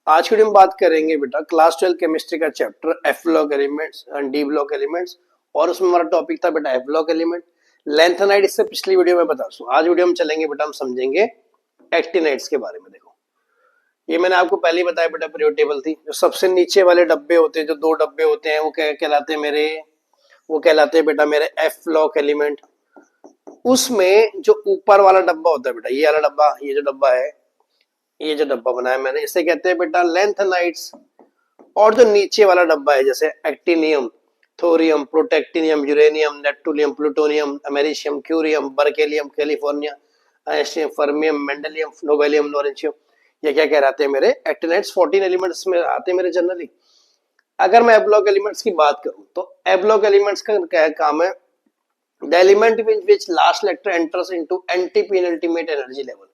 आज की वीडियो में बात करेंगे बेटा क्लास 12 केमिस्ट्री का chapter F block elements and D block elements. और उसमें हमारा टॉपिक था बेटा एफ ब्लॉक एलिमेंट लेंथेनाइड। इससे पिछली वीडियो में बता दूं, आज वीडियो में चलेंगे बेटा, हम समझेंगे एक्टिनाइड्स के बारे में। देखो, ये मैंने आपको पहले ही बताया बेटा, पीरियोडिक टेबल थी। जो सबसे नीचे वाले डब्बे होते हैं, जो दो डब्बे होते हैं, वो कहलाते हैं मेरे, वो कहलाते हैं बेटा मेरे एफ ब्लॉक एलिमेंट। उसमें जो ऊपर वाला डब्बा होता है बेटा, ये वाला डब्बा, ये जो डब्बा है, ये जो डब्बा बनाया मैंने, इसे कहते हैं बेटा लेंथेनाइड्स। और जो नीचे वाला डब्बा है, जैसे actinium, thorium, protactinium, uranium, neptunium, plutonium, americium, curium, berkelium, California, Einstein, fermium, mendelevium, nobelium, lawrencium, ये क्या कहलाते हैं मेरे एक्टिनाइड्स। 14 एलिमेंट्स में आते हैं मेरे जनरली। अगर मैं एब्लॉक एलिमेंट्स की बात करूं तो एब्लॉक एलिमेंट्स का क्या काम है? The element which last electron enters into anti penultimate energy level.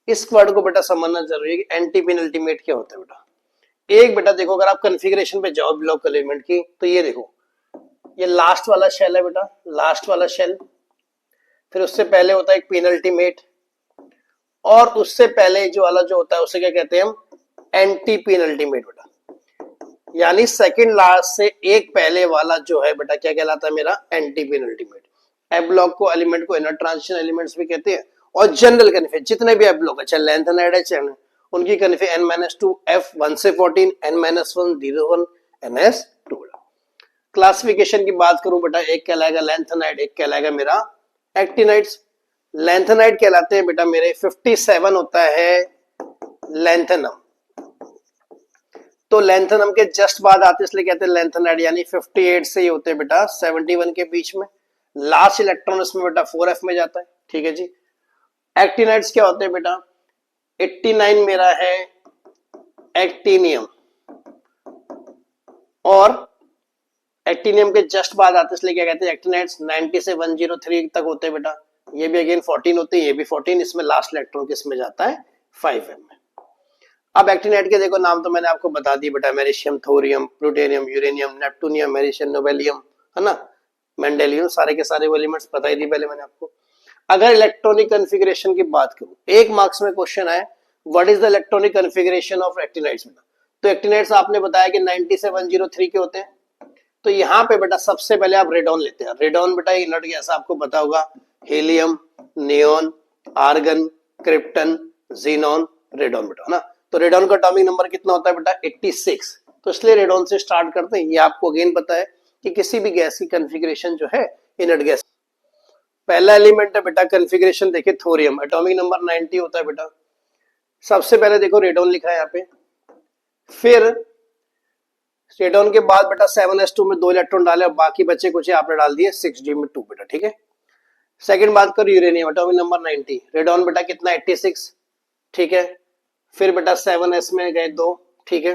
इस वर्ड को बेटा समझना जरूरी है कि एंटी पेनल्टीमेट क्या होता है बेटा। एक बेटा देखो, अगर आप कॉन्फ़िगरेशन पे जाओ ब्लॉक एलिमेंट की, तो ये देखो, ये लास्ट वाला शेल है बेटा, लास्ट वाला शेल। फिर उससे पहले होता है एक पेनल्टीमेट, और उससे पहले जो वाला जो होता है उसे क्या कहते हैं हम? एंटी पेनल्टीमेट बेटा। यानी सेकंड लास्ट से एक पहले वाला जो है बेटा, क्या कहलाता है मेरा? Anti penultimate. एफ ब्लॉक को एलिमेंट को इनर ट्रांजिशन एलिमेंट्स भी कहते हैं। और जनरल कन्फे जितने भी एफ ब्लॉक है, चाहे लेंथेनाइड है चाहे, उनकी कन्फे n-2 f 1 से 14, n-1 0 1 ns2। क्लासिफिकेशन की बात करूं बेटा, एक कहलाएगा लेंथेनाइड, एक कहलाएगा मेरा एक्टिनाइड्स। लेंथेनाइड कहलाते हैं बेटा मेरे 57 होता है लेंथेनम। तो लेंथेनम के जस्ट बाद आते इसलिए कहते हैं लेंथेनाइड, यानी 58 से ही होते हैं बेटा 71 के बीच में। लास्ट इलेक्ट्रॉन इसमें बेटा 4f में जाता है, ठीक है जी। एक्टिनाइड्स क्या होते हैं बेटा? 89 मेरा है एक्टिनियम, और एक्टिनियम के जस्ट बाद आते इसलिए क्या कहते हैं एक्टिनाइड्स। 90 से 103 तक होते हैं बेटा, ये भी अगेन 14 होते हैं, ये भी 14। इसमें लास्ट इलेक्ट्रॉन किसमें जाता है? 5m में। अब एक्टिनाइड के देखो नाम तो मैंने आपको बता दिए बेटा, americium, thorium, plutonium, uranium, neptunium, americium, nobelium, है ना, मेंडेलियम, सारे के सारे वो एलिमेंट्स बता ही दी पहले मैंने आपको। अगर इलेक्ट्रॉनिक कॉन्फ़िगरेशन की बात करूं, एक मार्क्स में क्वेश्चन है, what is the electronic configuration of actinides. तो एक्टिनाइड्स आपने बताया कि 90 से 103 के होते हैं। तो यहाँ पे बेटा सबसे पहले आप रेडॉन लेते हैं। रेडॉन बेटा इनर्ट गैस आपको पता होगा, helium, neon, argon, krypton, xenon, radon बेटा, ना। तो रेडॉन का एटॉमिक नंबर कितना होता है बेटा? 86। तो इसलिए रेडॉन से स्टार्ट करते हैं। ये आपको अगेन पता है कि किसी भी गैस की कॉन्फ़िगरेशन जो है इनर्ट गैस। पहला एलिमेंट है बेटा कॉन्फ़िगरेशन, देखिए थोरियम, एटॉमिक नंबर 90 होता है बेटा। सबसे पहले देखो रेडॉन लिखा है यहाँ पे, फिर रेडॉन के बाद बेटा 7s2 में 2 इलेक्ट्रॉन डाले, और बाकी बचे कुछ आपने डाल दिए 6d में 2 बेटा, ठीक है। सेकंड बात करो यूरेनियम, एटॉमिक नंबर 90, रेडॉन बेटा कितना? 86, ठीक है। फिर बेटा 7s में गए 2, ठीक है।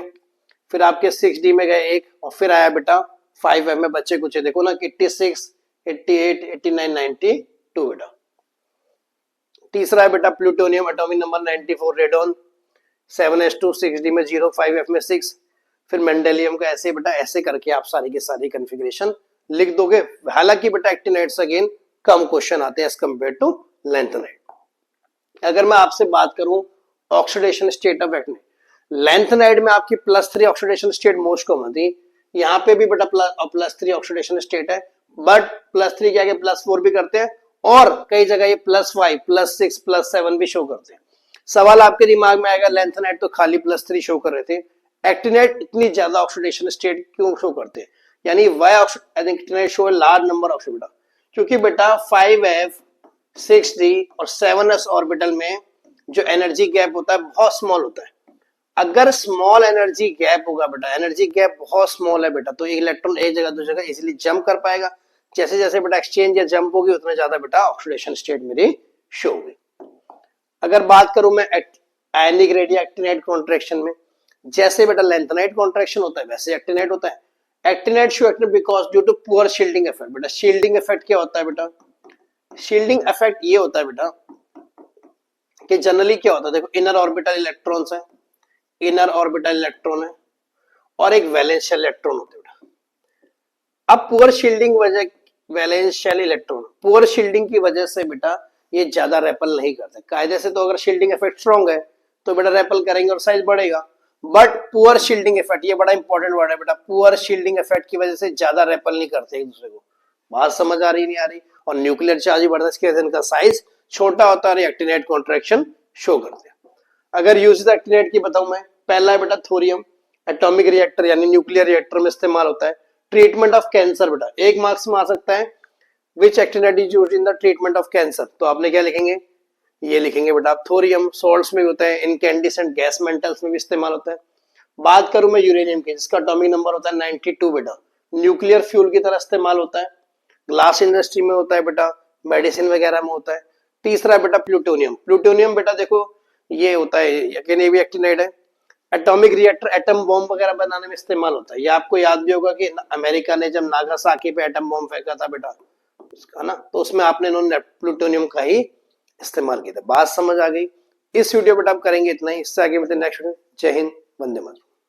फिर आपके 6d में गए 1, और फिर आया बेटा 5m में बच्चे कुछ देखो ना, 86, 88, 89, 92 बेटा। तीसरा है बेटा plutonium, atomic number 94, radon 7s2, 6d में 0, 5f में 6। फिर मेंडेलियम का ऐसे बेटा, ऐसे करके आप सारी की सारी कॉन्फ़िगरेशन लिख दोगे। हालांकि बेटा एक्टिनाइड्स अगेन कम क्वेश्चन आते हैं एज कंपेयर टू लेंथेनाइड। अगर मैं आपसे बात करूं oxidation state of actinide, lanthanide में आपकी +3 ऑक्सीडेशन स्टेट मोस्ट कॉमन थी। यहाँ पे भी बेटा +3 ऑक्सीडेशन स्टेट है, बट +3 क्या +4 भी करते हैं, और कई जगह ये +5, +6, +7 भी शो करते हैं। सवाल आपके दिमाग में आएगा, लेंथेनाइड तो खाली +3 शो कर रहे थे, एक्टिनाइड इतनी ज्यादा ऑक्सीडेशन स्टेट क्यों शो करते हैं? यानी why actinide show large number of बेटा, क्योंकि बेटा 5f, 6d और 7s ऑर्बिटल में जो एनर्जी गैप होता है बहुत स्मॉल होता है। अगर स्मॉल एनर्जी गैप होगा बेटा, एनर्जी गैप बहुत स्मॉल है बेटा, तो एक इलेक्ट्रॉन एक जगह दूसरी जगह इजीली जंप कर पाएगा। जैसे जैसे बेटा एक्सचेंज या जंप होगी, उतना ज्यादा बेटा ऑक्सीडेशन स्टेट मेरी शो होगी। अगर बात करूं मैं आयनिक रेडियो एक्टिनाइड कॉन्ट्रैक्शन में, जैसे बेटा लेंथेनाइड कॉन्ट्रैक्शन होता है वैसे एक्टिनाइड होता है। Actinide show active because due to poor shielding effect. बेटा शील्डिंग इफेक्ट क्या होता है बेटा? शील्डिंग इफेक्ट ये होता है बेटा कि जनरली क्या होता है, देखो इनर ऑर्बिटल इलेक्ट्रॉन्स है, इनर ऑर्बिटल इलेक्ट्रॉन है, और एक वैलेंस शेल इलेक्ट्रॉन होते हैं बेटा। अब पुअर शील्डिंग वजह, valence shell electron poor shielding की वजह से बेटा ये ज्यादा रेपल नहीं करते कायदे से। तो अगर शील्डिंग इफेक्ट स्ट्रॉन्ग है तो बेटा रेपल करेंगे और साइज बढ़ेगा। बट पुअर शील्डिंग इफेक्ट, ये बड़ा इंपॉर्टेंट वर्ड है बेटा, पुअर शील्डिंग इफेक्ट की वजह से ज्यादा रेपल नहीं करते एक दूसरे को। बात समझ आ रही नहीं आ रही? और न्यूक्लियर चार्ज बढ़ने की वजह से इनका साइज छोटा होता है और एक्टिनेट कॉन्ट्रैक्शन शो करते हैं। अगर यूज एक्टिनेट की बताऊं मैं, पहला है बेटा थोरियम, एटॉमिक रिएक्टर यानी न्यूक्लियर रिएक्टर में इस्तेमाल होता है। ट्रीटमेंट ऑफ कैंसर बेटा, एक मार्क्स में आ सकता है, which actinide is used in the treatment of cancer, तो आपने क्या लिखेंगे, ये लिखेंगे बेटा आप थोरियम। सॉल्ट्स में भी होता है, इनकैंडिसेंट गैस मेटल्स में भी इस्तेमाल होता है। बात करूं मैं यूरेनियम की, जिसका एटॉमिक नंबर होता है 92 बेटा, न्यूक्लियर फ्यूल की तरह इस्तेमाल होता है, ग्लास इंडस्ट्री में होता है बेटा, मेडिसिन वगैरह में होता है। तीसरा बेटा प्लूटोनियम, प्लूटोनियम बेटा देखो ये होता है, ये भी एक्टिनेट है, एटॉमिक रिएक्टर एटम बॉम्ब वगैरह बनाने में इस्तेमाल होता है। ये आपको याद भी होगा कि अमेरिका ने जब नागासाकी पे एटम बॉम्ब फेंका था बेटा, उसका ना, तो उसमें आपने इन्होंने प्लूटोनियम का ही इस्तेमाल किया था। बात समझ आ गई? इस वीडियो बेटा आप करेंगे इतना ही, इससे आगे बढ़ते नेक्स्ट वीडियो। जय हिंद, वंदे मातरम।